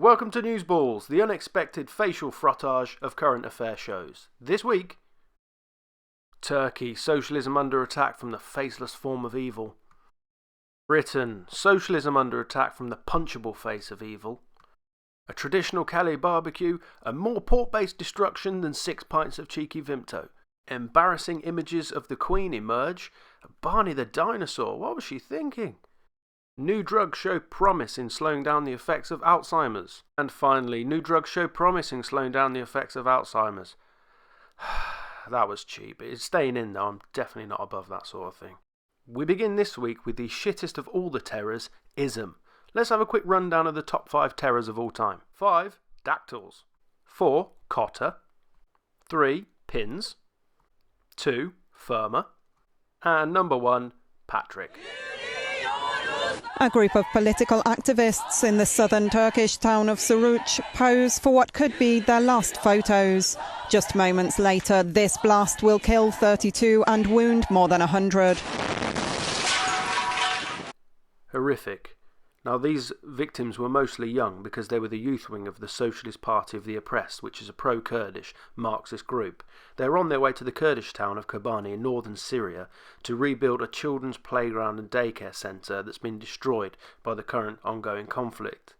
Welcome to Newsballs, the unexpected facial frottage of current affair shows. This week, Turkey, socialism under attack from the faceless form of evil. Britain, socialism under attack from the punchable face of evil. A traditional Calais barbecue, and more pork-based destruction than 6 pints of cheeky Vimto. Embarrassing images of the Queen emerge. Barney the dinosaur, what was she thinking? New drugs show promise in slowing down the effects of Alzheimer's. And finally, new drugs show promise in slowing down the effects of Alzheimer's. That was cheap. It's staying in though, I'm definitely not above that sort of thing. We begin this week with the shittest of all the terrors, ism. Let's have a quick rundown of the top 5 terrors of all time. 5. Dactyls. 4. Cotter. 3. Pins. 2. Firma. And number 1. Patrick. A group of political activists in the southern Turkish town of Suruç pose for what could be their last photos. Just moments later, this blast will kill 32 and wound more than 100. Horrific. Now, these victims were mostly young because they were the youth wing of the Socialist Party of the Oppressed, which is a pro-Kurdish Marxist group. They were on their way to the Kurdish town of Kobani in northern Syria to rebuild a children's playground and daycare centre that's been destroyed by the current ongoing conflict.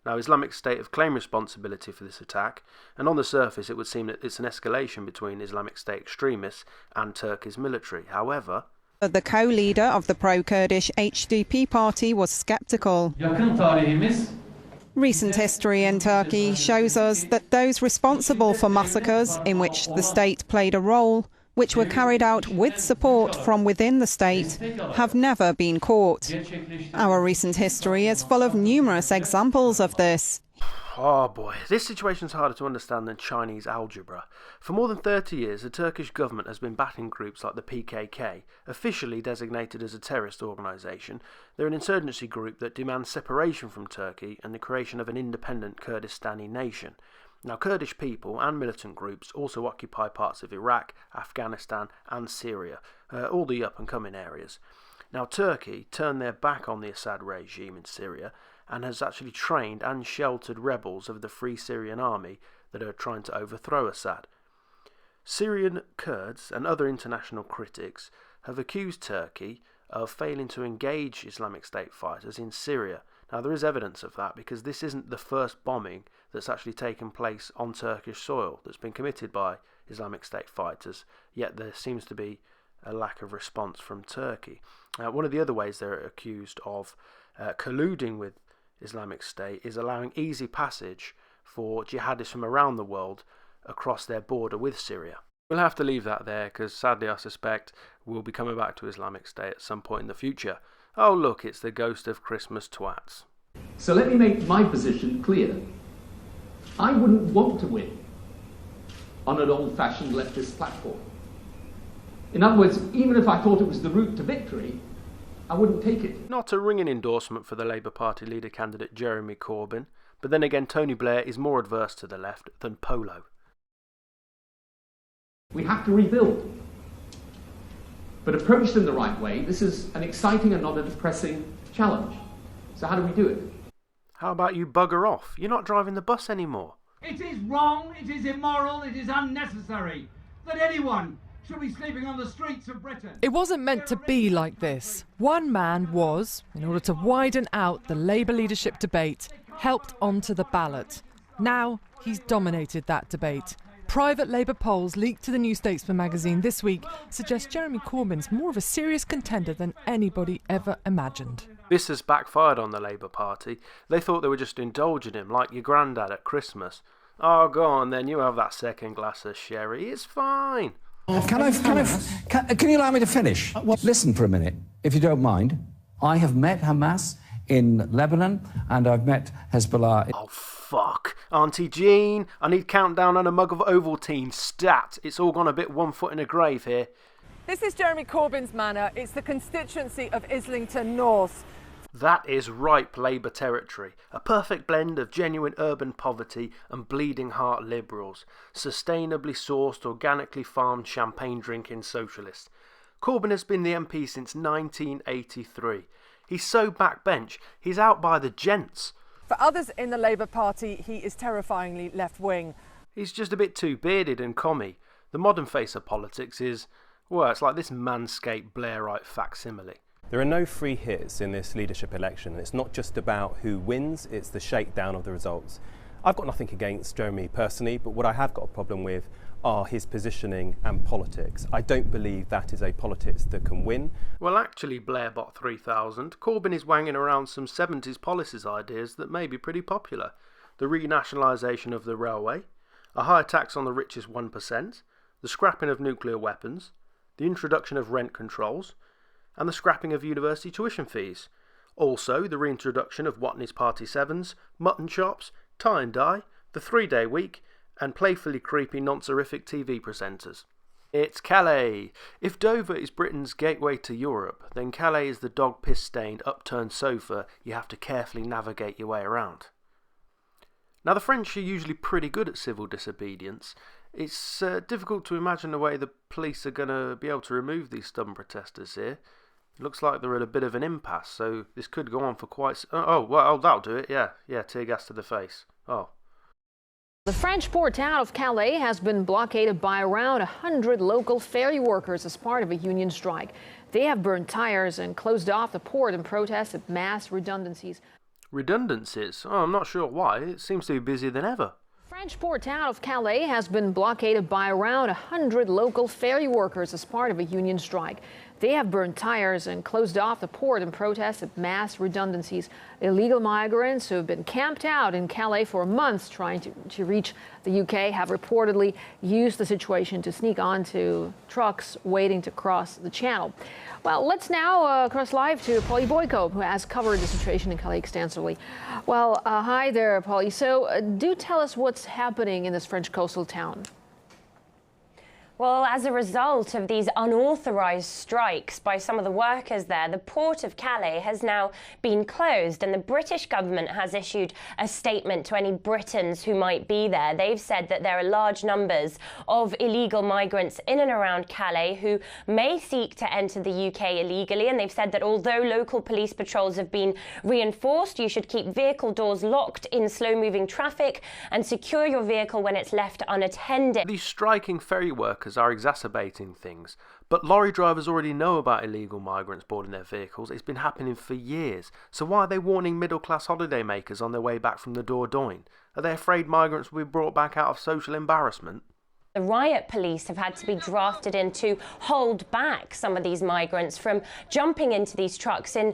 Now, Islamic State have claimed responsibility for this attack, and on the surface it would seem that it's an escalation between Islamic State extremists and Turkey's military. However, the co-leader of the pro-Kurdish HDP party was sceptical. Recent history in Turkey shows us that those responsible for massacres in which the state played a role, which were carried out with support from within the state, have never been caught. Our recent history is full of numerous examples of this. Oh boy, this situation's harder to understand than Chinese algebra. For more than 30 years, the Turkish government has been backing groups like the PKK, officially designated as a terrorist organisation. They're an insurgency group that demands separation from Turkey and the creation of an independent Kurdistani nation. Now, Kurdish people and militant groups also occupy parts of Iraq, Afghanistan and Syria, all the up-and-coming areas. Now, Turkey turned their back on the Assad regime in Syria and has actually trained and sheltered rebels of the Free Syrian Army that are trying to overthrow Assad. Syrian Kurds and other international critics have accused Turkey of failing to engage Islamic State fighters in Syria. Now, there is evidence of that because this isn't the first bombing that's actually taken place on Turkish soil that's been committed by Islamic State fighters, yet there seems to be a lack of response from Turkey. One of the other ways they're accused of colluding with Islamic State is allowing easy passage for jihadists from around the world across their border with Syria. We'll have to leave that there because sadly I suspect we'll be coming back to Islamic State at some point in the future. Oh look, it's the ghost of Christmas twats. So let me make my position clear. I wouldn't want to win on an old-fashioned leftist platform. In other words, even if I thought it was the route to victory, I wouldn't take it. Not a ringing endorsement for the Labour Party leader candidate Jeremy Corbyn, but then again Tony Blair is more adverse to the left than Polo. We have to rebuild. But approached in the right way, this is an exciting and not a depressing challenge. So how do we do it? How about you bugger off? You're not driving the bus anymore. It is wrong, it is immoral, it is unnecessary that anyone should be sleeping on the streets of Britain. It wasn't meant to be like this. One man was, in order to widen out the Labour leadership debate, helped onto the ballot. Now he's dominated that debate. Private Labour polls leaked to the New Statesman magazine this week suggest Jeremy Corbyn's more of a serious contender than anybody ever imagined. This has backfired on the Labour Party. They thought they were just indulging him like your granddad at Christmas. Oh, go on then, you have that second glass of sherry. It's fine. Can you allow me to finish? Listen for a minute, if you don't mind. I have met Hamas in Lebanon and I've met Hezbollah. Oh, fuck. Auntie Jean, I need countdown and a mug of Ovaltine. Stat. It's all gone a bit one foot in a grave here. This is Jeremy Corbyn's manor. It's the constituency of Islington North. That is ripe Labour territory, a perfect blend of genuine urban poverty and bleeding heart liberals, sustainably sourced, organically farmed champagne drinking socialists. Corbyn has been the MP since 1983. He's so backbench, he's out by the gents. For others in the Labour Party, he is terrifyingly left-wing. He's just a bit too bearded and commie. The modern face of politics is, well, it's like this manscaped Blairite facsimile. There are no free hits in this leadership election. It's not just about who wins, it's the shakedown of the results. I've got nothing against Jeremy personally, but what I have got a problem with are his positioning and politics. I don't believe that is a politics that can win. Well, actually, Blairbot 3000, Corbyn is wanging around some 70s policies ideas that may be pretty popular. The renationalisation of the railway, a higher tax on the richest 1%, the scrapping of nuclear weapons, the introduction of rent controls, and the scrapping of university tuition fees. Also, the reintroduction of Watney's Party 7s, mutton chops, tie and dye, the 3-day week, and playfully creepy non-seriferic TV presenters. It's Calais. If Dover is Britain's gateway to Europe, then Calais is the dog piss-stained upturned sofa you have to carefully navigate your way around. Now, the French are usually pretty good at civil disobedience. It's difficult to imagine the way the police are going to be able to remove these stubborn protesters here. It looks like they're at a bit of an impasse, so this could go on for quite... well, that'll do it, yeah, tear gas to the face. Oh. The French port town of Calais has been blockaded by around 100 local ferry workers as part of a union strike. They have burned tires and closed off the port in protest at mass redundancies. Redundancies? Oh, I'm not sure why. It seems to be busier than ever. French port town of Calais has been blockaded by around 100 local ferry workers as part of a union strike. They have burned tires and closed off the port in protest at mass redundancies. Illegal migrants who have been camped out in Calais for months trying to reach the UK have reportedly used the situation to sneak onto trucks waiting to cross the channel. Well, let's now cross live to Polly Boyko, who has covered the situation in Calais extensively. Well, hi there, Polly. So do tell us what's happening in this French coastal town. Well, as a result of these unauthorised strikes by some of the workers there, the port of Calais has now been closed, and the British government has issued a statement to any Britons who might be there. They've said that there are large numbers of illegal migrants in and around Calais who may seek to enter the UK illegally, and they've said that although local police patrols have been reinforced, you should keep vehicle doors locked in slow-moving traffic and secure your vehicle when it's left unattended. These striking ferry workers are exacerbating things, but lorry drivers already know about illegal migrants boarding their vehicles. It's been happening for years. So why are they warning middle-class holidaymakers on their way back from the Dordogne? Are they afraid migrants will be brought back out of social embarrassment? The riot police have had to be drafted in to hold back some of these migrants from jumping into these trucks in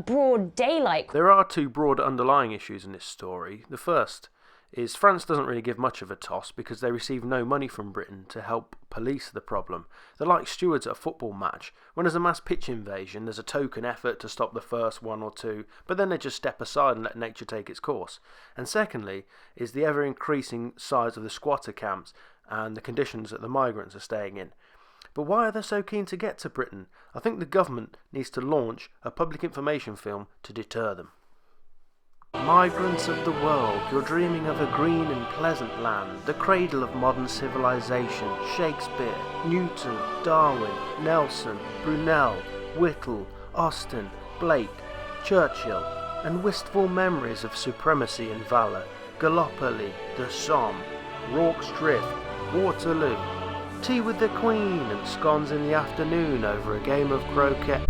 broad daylight. There are two broad underlying issues in this story. The first is France doesn't really give much of a toss because they receive no money from Britain to help police the problem. They're like stewards at a football match. When there's a mass pitch invasion, there's a token effort to stop the first one or two, but then they just step aside and let nature take its course. And secondly is the ever-increasing size of the squatter camps and the conditions that the migrants are staying in. But why are they so keen to get to Britain? I think the government needs to launch a public information film to deter them. Migrants of the world, you're dreaming of a green and pleasant land, the cradle of modern civilization. Shakespeare, Newton, Darwin, Nelson, Brunel, Whittle, Austen, Blake, Churchill, and wistful memories of supremacy and valour. Gallipoli, the Somme, Rorke's Drift, Waterloo, tea with the Queen and scones in the afternoon over a game of croquet.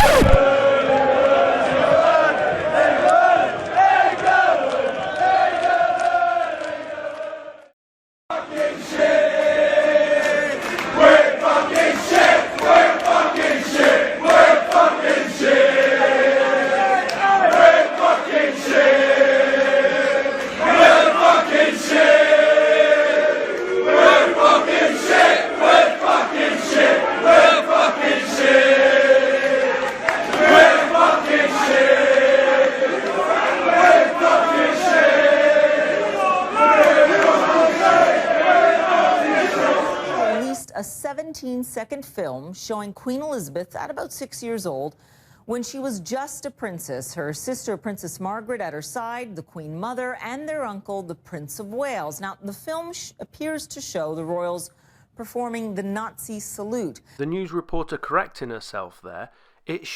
A 17-second film showing Queen Elizabeth at about 6 years old when she was just a princess, her sister Princess Margaret at her side, the Queen Mother, and their uncle, the Prince of Wales. Now, the film appears to show the royals performing the Nazi salute. The news reporter correcting herself there. It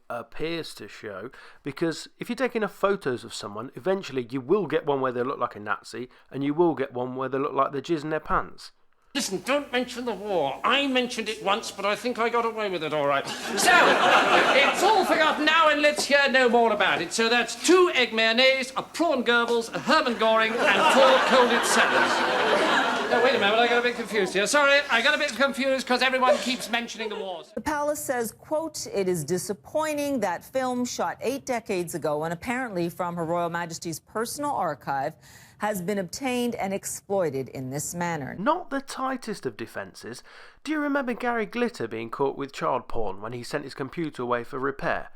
appears to show, because if you take enough photos of someone, eventually you will get one where they look like a Nazi, and you will get one where they look like they're jizzing their pants. Listen, don't mention the war. I mentioned it once, but I think I got away with it all right. So, it's all forgotten now, and let's hear no more about it. So that's 2 egg mayonnaise, a prawn Goebbels, a Hermann Göring, and 4 colded salads. No, wait a minute, I got a bit confused here. Sorry, I got a bit confused because everyone keeps mentioning the wars. The palace says, quote, "It is disappointing that film shot 8 decades ago and apparently from Her Royal Majesty's personal archive has been obtained and exploited in this manner." Not the tightest of defences. Do you remember Gary Glitter being caught with child porn when he sent his computer away for repair?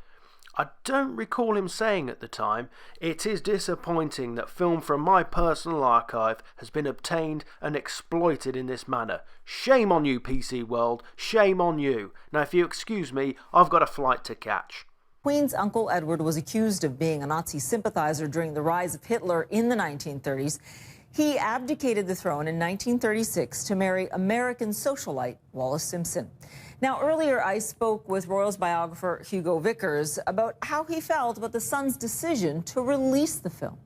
I don't recall him saying at the time, "It is disappointing that film from my personal archive has been obtained and exploited in this manner. Shame on you, PC World, shame on you. Now if you excuse me, I've got a flight to catch." Queen's uncle Edward was accused of being a Nazi sympathizer during the rise of Hitler in the 1930s. He abdicated the throne in 1936 to marry American socialite Wallis Simpson. Now, earlier I spoke with Royals biographer Hugo Vickers about how he felt about the Sun's decision to release the film.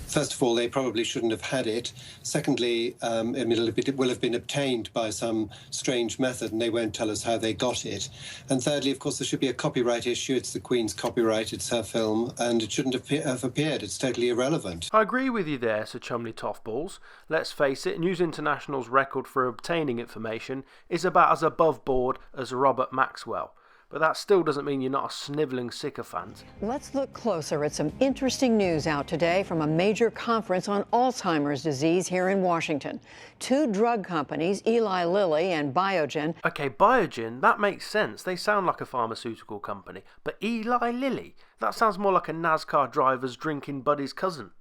First of all, they probably shouldn't have had it. Secondly, it will have been obtained by some strange method, and they won't tell us how they got it. And thirdly, of course, there should be a copyright issue. It's the Queen's copyright. It's her film, and it shouldn't have appeared. It's totally irrelevant. I agree with you there, Sir Chumley Toffballs. Let's face it, News International's record for obtaining information is about as above board as Robert Maxwell. But that still doesn't mean you're not a snivelling sycophant. Let's look closer at some interesting news out today from a major conference on Alzheimer's disease here in Washington. 2 drug companies, Eli Lilly and Biogen. Okay, Biogen, that makes sense. They sound like a pharmaceutical company. But Eli Lilly, that sounds more like a NASCAR driver's drinking buddy's cousin.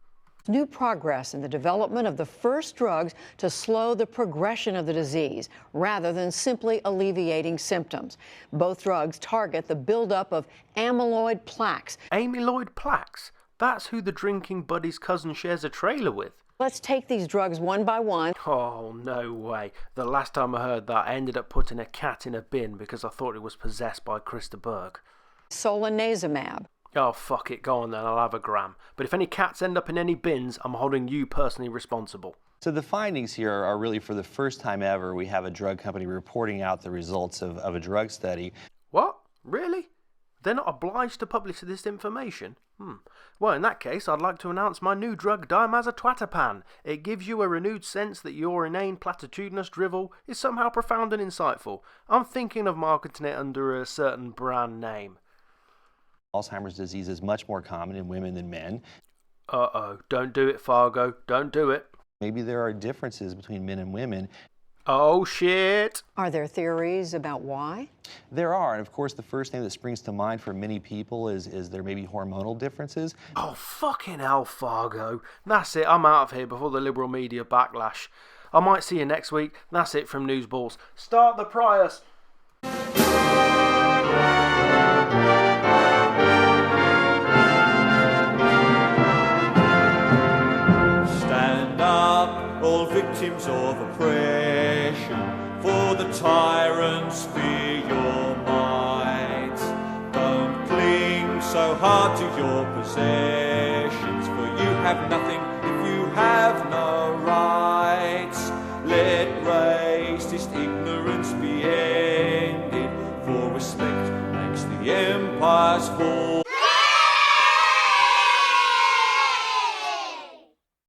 New progress in the development of the first drugs to slow the progression of the disease, rather than simply alleviating symptoms. Both drugs target the buildup of amyloid plaques. Amyloid plaques? That's who the drinking buddy's cousin shares a trailer with. Let's take these drugs one by one. Oh, no way. The last time I heard that, I ended up putting a cat in a bin because I thought it was possessed by Krista Berg. Solanezumab. Oh, fuck it, go on then, I'll have a gram. But if any cats end up in any bins, I'm holding you personally responsible. So the findings here are really for the first time ever we have a drug company reporting out the results of a drug study. What? Really? They're not obliged to publish this information? Well, in that case, I'd like to announce my new drug, Dimazotwatapan. It gives you a renewed sense that your inane platitudinous drivel is somehow profound and insightful. I'm thinking of marketing it under a certain brand name. Alzheimer's disease is much more common in women than men. Uh-oh, don't do it, Fargo, don't do it. Maybe there are differences between men and women. Oh, shit. Are there theories about why? There are, and of course the first thing that springs to mind for many people is there may be hormonal differences. Oh, fucking hell, Fargo. That's it, I'm out of here before the liberal media backlash. I might see you next week. That's it from Newsballs. Start the Prius. All victims of oppression, for the tyrants be your might. Don't cling so hard to your possession.